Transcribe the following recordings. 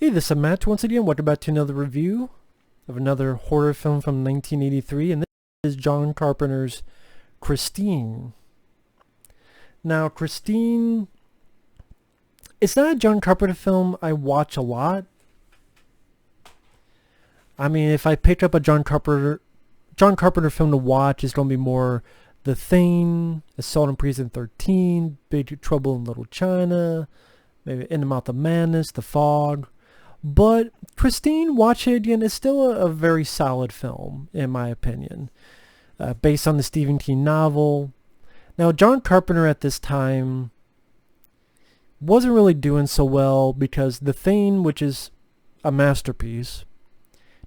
Hey, this is Matt once again. Welcome back to another review of another horror film from 1983, and this is John Carpenter's Christine. Now, Christine, it's not a John Carpenter film I watch a lot. I mean, if I pick up a John Carpenter film to watch, it's going to be more The Thing, Assault on Precinct 13, Big Trouble in Little China, maybe In the Mouth of Madness, The Fog. But Christine, watch it again, it's still a very solid film, in my opinion. Based on the Stephen King novel. Now, John Carpenter at this time wasn't really doing so well because The Thing, which is a masterpiece,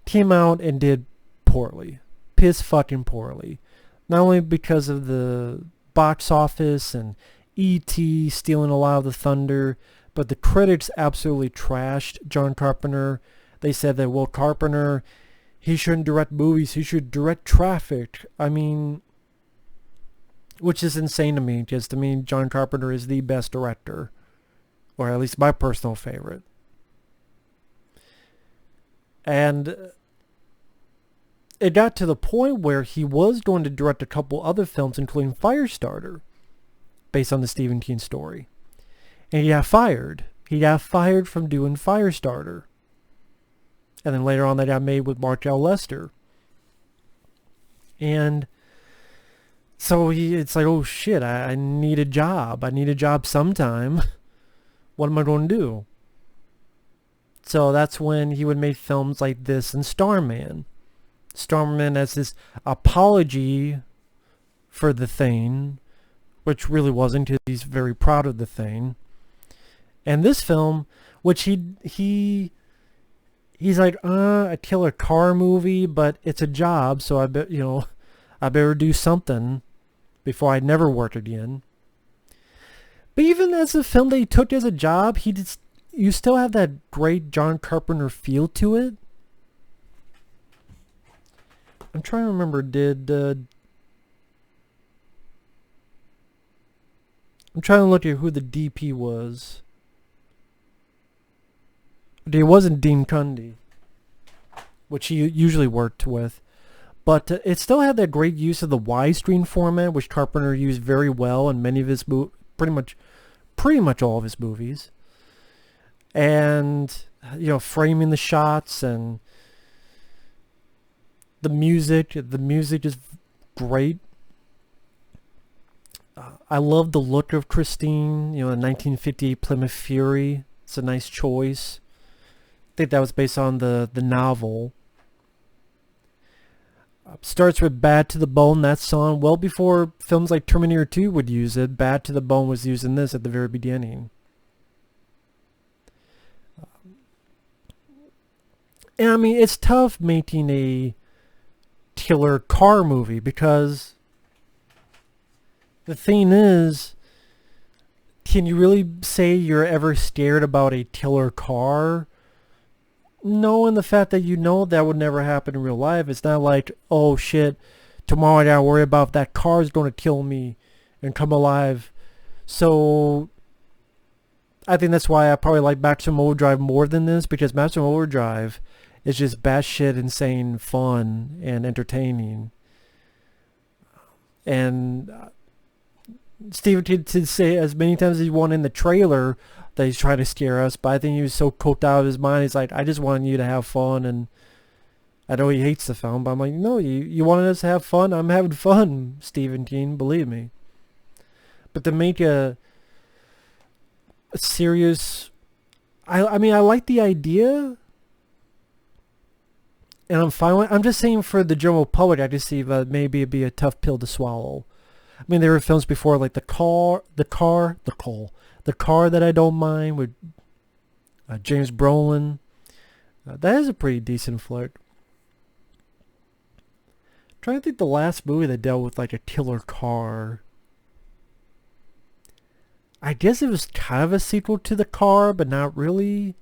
came out and did poorly. Piss fucking poorly. Not only because of the box office and E.T. stealing a lot of the thunder, but the critics absolutely trashed John Carpenter. They said that, well, Carpenter, he shouldn't direct movies, he should direct traffic. I mean, which is insane to me, because to me, John Carpenter is the best director, or at least my personal favorite. And it got to the point where he was going to direct a couple other films, including Firestarter, based on the Stephen King story. And he got fired. He got fired from doing Firestarter. And then later on, they got made with Mark L. Lester. And so it's like, oh shit, I need a job. I need a job sometime. What am I going to do? So that's when he would make films like this and Starman. Starman as this apology for The Thing, which really wasn't, because he's very proud of The Thing. And this film, which he's like, a killer car movie, but it's a job, so I better do something before I never work again. But even as a film that he took as a job, you still have that great John Carpenter feel to it. I'm trying to remember, I'm trying to look at who the DP was. It wasn't Dean Cundy, which he usually worked with. But it still had that great use of the widescreen format, which Carpenter used very well in many of his pretty much all of his movies. And, framing the shots and the music is great. I love the look of Christine, the 1958 Plymouth Fury. It's a nice choice. I think that was based on the novel. Starts with Bad to the Bone, that song, well before films like Terminator 2 would use it. Bad to the Bone was using this at the very beginning. And I mean, it's tough making a killer car movie, because the thing is, can you really say you're ever scared about a killer car? Knowing the fact that that would never happen in real life. It's not like, oh shit, tomorrow I gotta worry about if that car is going to kill me and come alive. So I think that's why I probably like Maximum Overdrive more than this, because Maximum Overdrive is just batshit insane fun and entertaining. And Stephen King did say as many times as he wanted in the trailer that he's trying to scare us, but I think he was so coked out of his mind. He's like, I just wanted you to have fun, and I know he hates the film, but I'm like, no, you wanted us to have fun? I'm having fun, Stephen King, believe me. But to make a serious, I mean, I like the idea, and I'm fine with it. I'm just saying for the general public, I just see that maybe it'd be a tough pill to swallow. I mean, there were films before like The Car That I Don't Mind with James Brolin. That is a pretty decent flick. I'm trying to think the last movie that dealt with like a killer car. I guess it was kind of a sequel to The Car, but not really.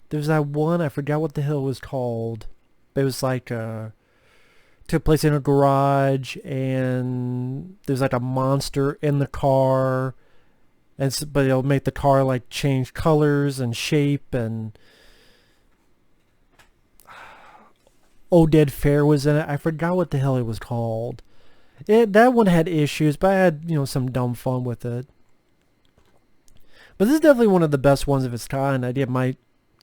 There's that one, I forgot what the hell it was called. But it was like took place in a garage, and there's like a monster in the car, but it'll make the car like change colors and shape. And Oded Fair was in it. I forgot what the hell it was called. That one had issues, but I had, some dumb fun with it. But this is definitely one of the best ones of its kind. I did my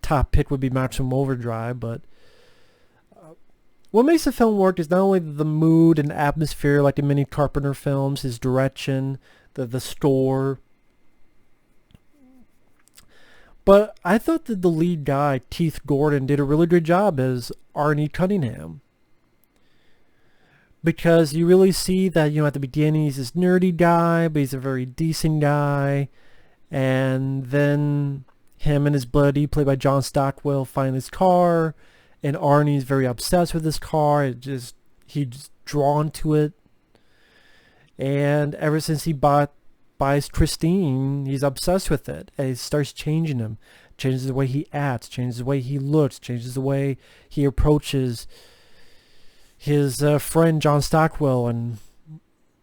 top pick would be Maximum Overdrive, but what makes the film work is not only the mood and atmosphere like the many Carpenter films, his direction, the score, but I thought that the lead guy, Keith Gordon, did a really good job as Arnie Cunningham. Because you really see that, at the beginning he's this nerdy guy, but he's a very decent guy. And then him and his buddy, played by John Stockwell, find his car. And Arnie's very obsessed with his car. He's just drawn to it. And ever since he buys Christine, he's obsessed with it. And it starts changing him. Changes the way he acts, changes the way he looks, changes the way he approaches his friend John Stockwell, and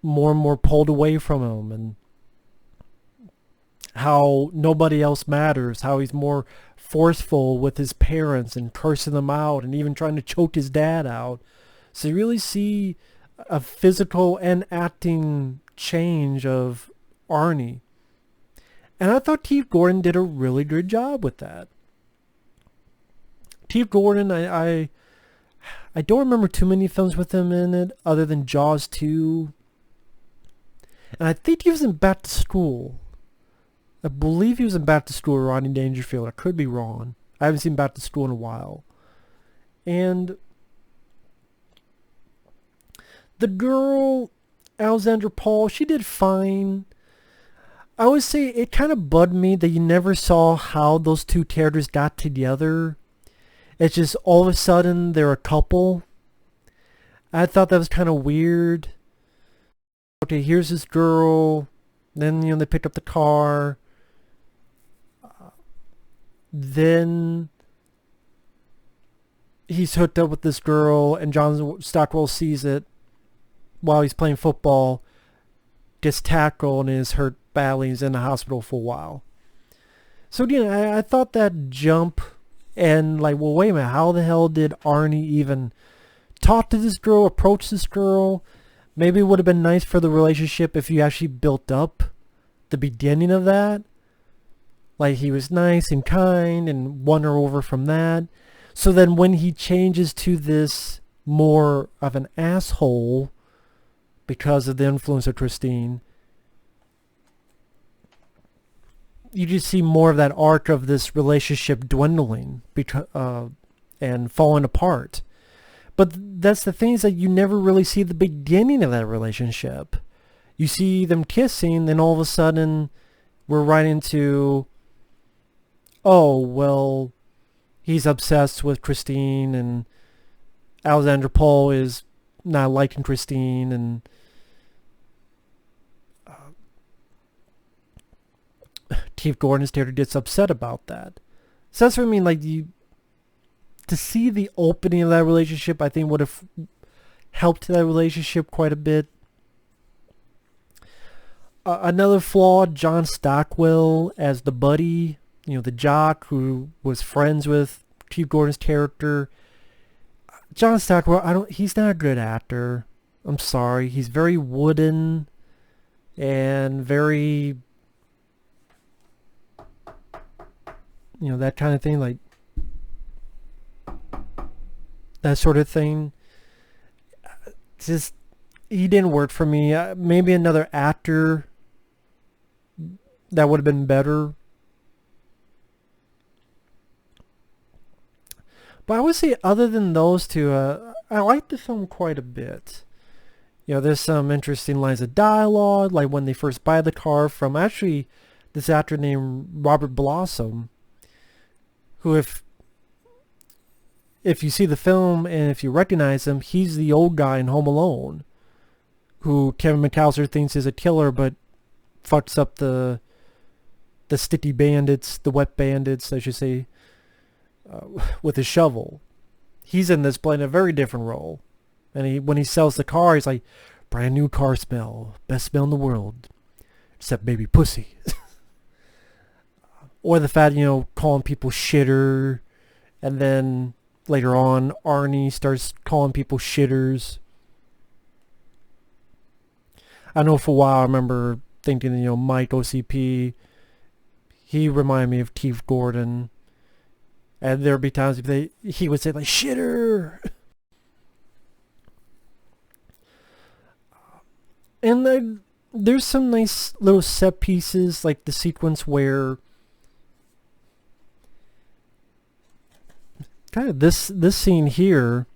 more pulled away from him, and how nobody else matters, how he's more forceful with his parents and cursing them out and even trying to choke his dad out. So you really see a physical and acting change of Arnie. And I thought Keith Gordon did a really good job with that. Keith Gordon, I don't remember too many films with him in it other than Jaws 2. And I think he was in Back to School. I believe he was in Back to School with Rodney Dangerfield. I could be wrong. I haven't seen Back to School in a while. And the girl, Alexandra Paul, she did fine. I would say it kind of bugged me that you never saw how those two characters got together. It's just all of a sudden they're a couple. I thought that was kind of weird. Okay, here's this girl. Then, they picked up the car. Then he's hooked up with this girl, and John Stockwell sees it while he's playing football. Gets tackled and is hurt badly. He's in the hospital for a while. So again, I thought that jump... And wait a minute, how the hell did Arnie even talk to this girl, approach this girl? Maybe it would have been nice for the relationship if you actually built up the beginning of that. Like he was nice and kind and won her over from that. So then when he changes to this more of an asshole because of the influence of Christine, you just see more of that arc of this relationship dwindling and falling apart. But that's the thing, is that you never really see the beginning of that relationship. You see them kissing, then all of a sudden we're right into, oh, well, he's obsessed with Christine, and Alexandra Paul is not liking Christine, and Keith Gordon's character gets upset about that. So that's what I mean, to see the opening of that relationship, I think would have helped that relationship quite a bit. Another flaw, John Stockwell as the buddy, the jock who was friends with Keith Gordon's character. John Stockwell, he's not a good actor. I'm sorry. He's very wooden and very... that kind of thing, that sort of thing. Just, he didn't work for me. Maybe another actor that would have been better. But I would say other than those two, I like the film quite a bit. There's some interesting lines of dialogue, like when they first buy the car from actually this actor named Robert Blossom, who if you see the film and if you recognize him, he's the old guy in Home Alone, who Kevin McAllister thinks is a killer, but fucks up the sticky bandits, the wet bandits, I should say, with his shovel. He's in this playing a very different role. And when he sells the car, he's like, brand new car smell, best smell in the world, except baby pussy. Or the fact, calling people shitter, and then later on, Arnie starts calling people shitters. I know for a while I remember thinking, Mike OCP, he reminded me of Chief Gordon. And there would be times he would say, like, shitter! And there's some nice little set pieces, like the sequence where kind of this scene here,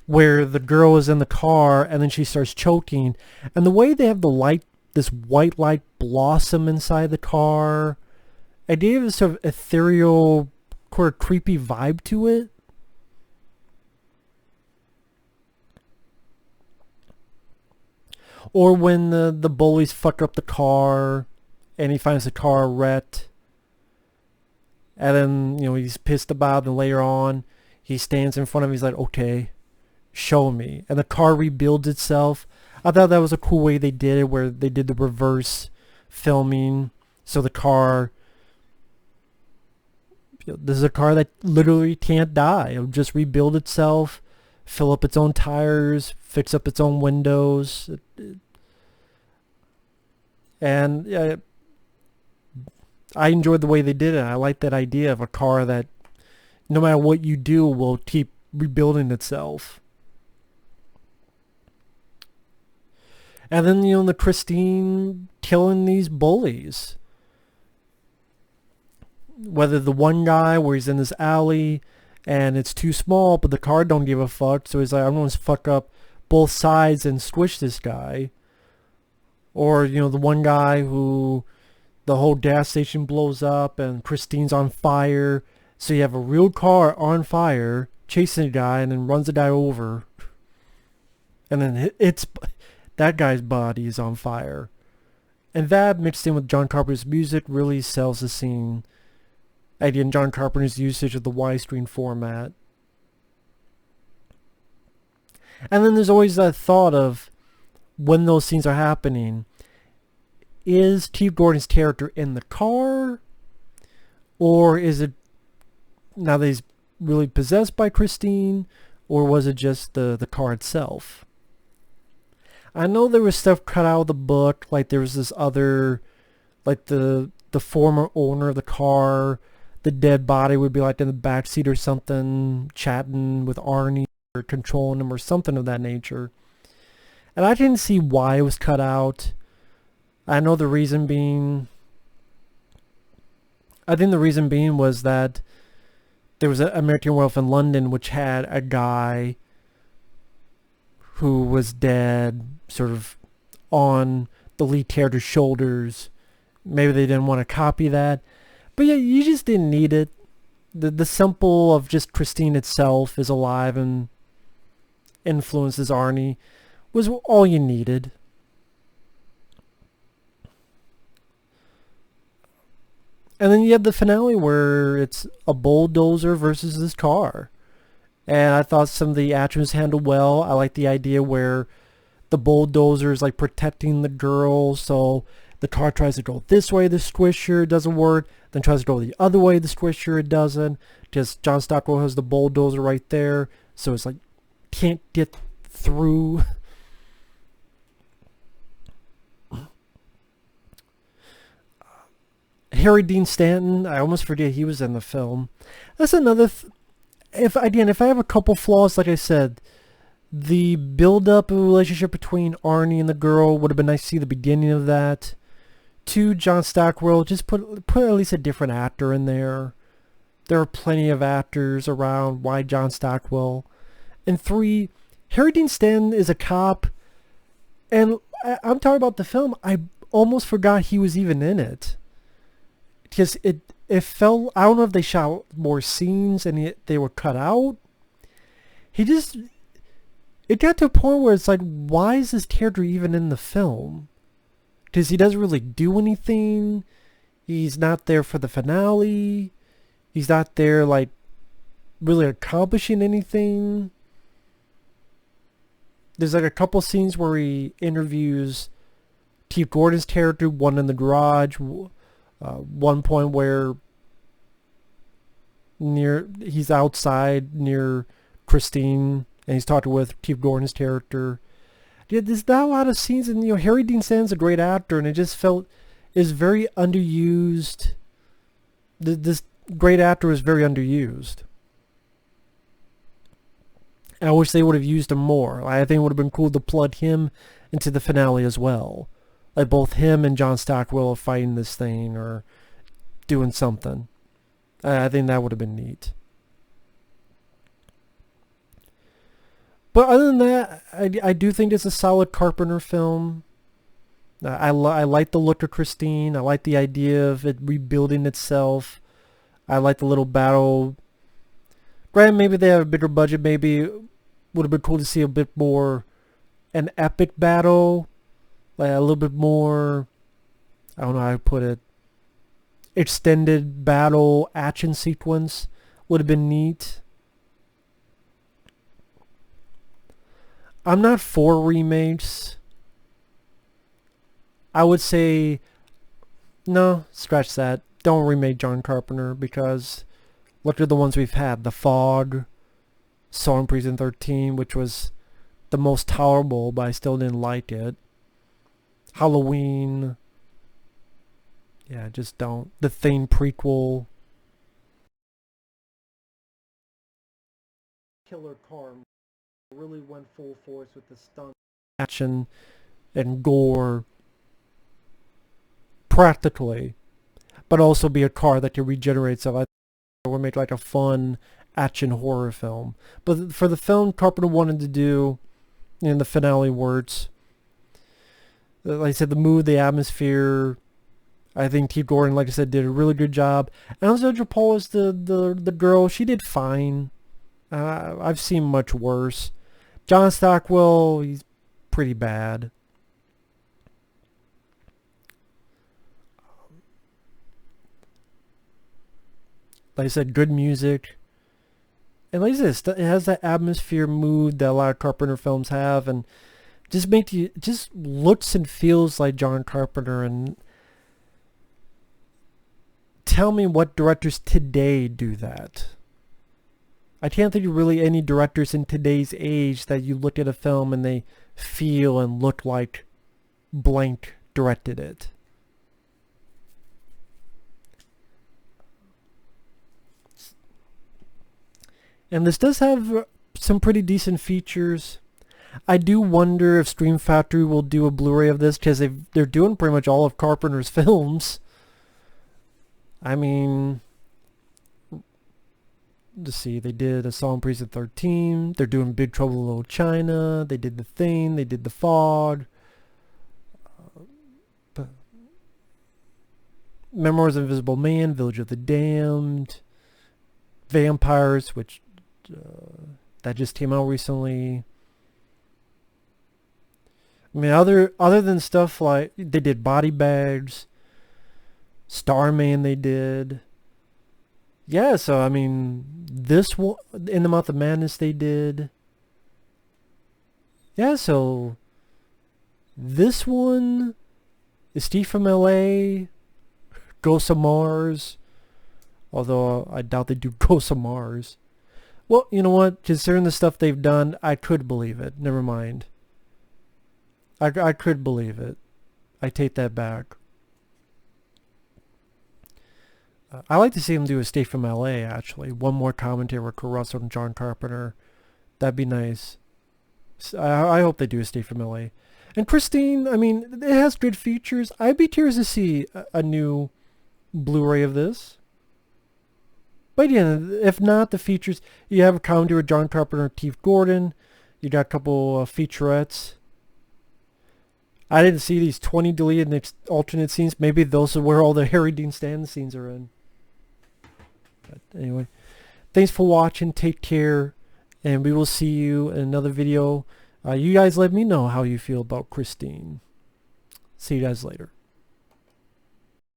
where the girl is in the car and then she starts choking, and the way they have the light, this white light blossom inside the car, it gave a sort of ethereal, sort of creepy vibe to it. Or when the bullies fuck up the car and he finds the car wrecked, and then he's pissed about it, and later on he stands in front of him, he's like, okay, show me, and the car rebuilds itself. I thought that was a cool way they did it, where they did the reverse filming, so the car, this is a car that literally can't die. It'll just rebuild itself, fill up its own tires, fix up its own windows. And I enjoyed the way they did it. I like that idea of a car that no matter what you do will keep rebuilding itself. And then, the Christine killing these bullies. Whether the one guy where he's in this alley and it's too small, but the car don't give a fuck, so he's like, I'm going to fuck up both sides and squish this guy. Or, the one guy who the whole gas station blows up and Christine's on fire, so you have a real car on fire chasing a guy and then runs the guy over. And then that guy's body is on fire. And that mixed in with John Carpenter's music really sells the scene. Again, John Carpenter's usage of the widescreen format. And then there's always that thought of, when those scenes are happening, is Chief Gordon's character in the car? Or is it, now that he's really possessed by Christine? Or was it just the car itself? I know there was stuff cut out of the book, like there was this other, like the former owner of the car, the dead body would be like in the backseat or something, chatting with Arnie or controlling him or something of that nature. And I didn't see why it was cut out. I know the reason being, I think the reason being was that there was an American Werewolf in London which had a guy who was dead sort of on the lead character's shoulders. Maybe they didn't want to copy that. But yeah, you just didn't need it. The simple of just Christine itself is alive and influences Arnie was all you needed. And then you have the finale where it's a bulldozer versus this car. And I thought some of the actions handled well. I like the idea where the bulldozer is like protecting the girl, so the car tries to go this way, the squisher, it doesn't work. Then tries to go the other way, the squisher, it doesn't. Just John Stockwell has the bulldozer right there, so it's like can't get through. Harry Dean Stanton, I almost forget he was in the film. That's another. If I have a couple flaws, like I said, the build-up of a relationship between Arnie and the girl would have been nice to see the beginning of that. 2, John Stockwell, just put at least a different actor in there. There are plenty of actors around. Why John Stockwell? And 3, Harry Dean Stanton is a cop, and I'm talking about the film. I almost forgot he was even in it. Because it felt, I don't know if they shot more scenes and they were cut out. It got to a point where it's like, why is this character even in the film? Because he doesn't really do anything. He's not there for the finale. He's not there, like, really accomplishing anything. There's like a couple scenes where he interviews Chief Gordon's character, one in the garage, One point where he's outside near Christine and he's talking with Keith Gordon's character. Yeah, there's not a lot of scenes, and Harry Dean Stanton's a great actor, and it just felt is very underused. This great actor is very underused. I wish they would have used him more. I think it would have been cool to plug him into the finale as well. Like both him and John Stockwell are fighting this thing or doing something. I think that would have been neat. But other than that, I do think it's a solid Carpenter film. I like the look of Christine. I like the idea of it rebuilding itself. I like the little battle. Granted, maybe they have a bigger budget. Maybe it would have been cool to see a bit more an epic battle. Like a little bit more, I don't know how to put it, extended battle action sequence would have been neat. I'm not for remakes. I would say, no, scratch that. Don't remake John Carpenter because look at the ones we've had. The Fog, Saw in Prison 13, which was the most tolerable, but I still didn't like it. Halloween. Yeah, just don't. The Thing prequel. Killer Car really went full force with the stunt action and gore practically, but also be a car that can regenerate itself. I think it would make like a fun action horror film. But for the film Carpenter wanted to do in the finale words, like I said, the mood, the atmosphere, I think T. Gordon, like I said, did a really good job. And Alexandra Paul is the girl. She did fine. I've seen much worse. John Stockwell, he's pretty bad. Like I said, good music. And like I said, it has that atmosphere mood that a lot of Carpenter films have, and just looks and feels like John Carpenter. And tell me what directors today do that. I can't think of really any directors in today's age that you look at a film and they feel and look like blank directed it. And this does have some pretty decent features. I do wonder if Scream Factory will do a Blu-ray of this because they're doing pretty much all of Carpenter's films. I mean, let's see, they did A Saw in Prison 13, they're doing Big Trouble in Little China, they did The Thing, they did The Fog, Memoirs of an Invisible Man, Village of the Damned, Vampires, which that just came out recently. I mean, other than stuff like, they did Body Bags, Starman they did. Yeah, so I mean, this one, In the Mouth of Madness they did. Yeah, so this one is Steve from LA, Ghosts of Mars. Although I doubt they do Ghosts of Mars. Well, you know what? Considering the stuff they've done, I could believe it. Never mind. I could believe it. I take that back. I like to see him do Escape from LA, actually. One more commentary with Kurt Russell and John Carpenter. That'd be nice. I hope they do Escape from LA. And Christine, I mean, it has good features. I'd be curious to see a new Blu-ray of this. But yeah, if not, the features, you have a commentary with John Carpenter and Keith Gordon. You got a couple featurettes. I didn't see these 20 deleted alternate scenes. Maybe those are where all the Harry Dean Stanton scenes are in. But anyway, thanks for watching. Take care. And we will see you in another video. You guys let me know how you feel about Christine. See you guys later.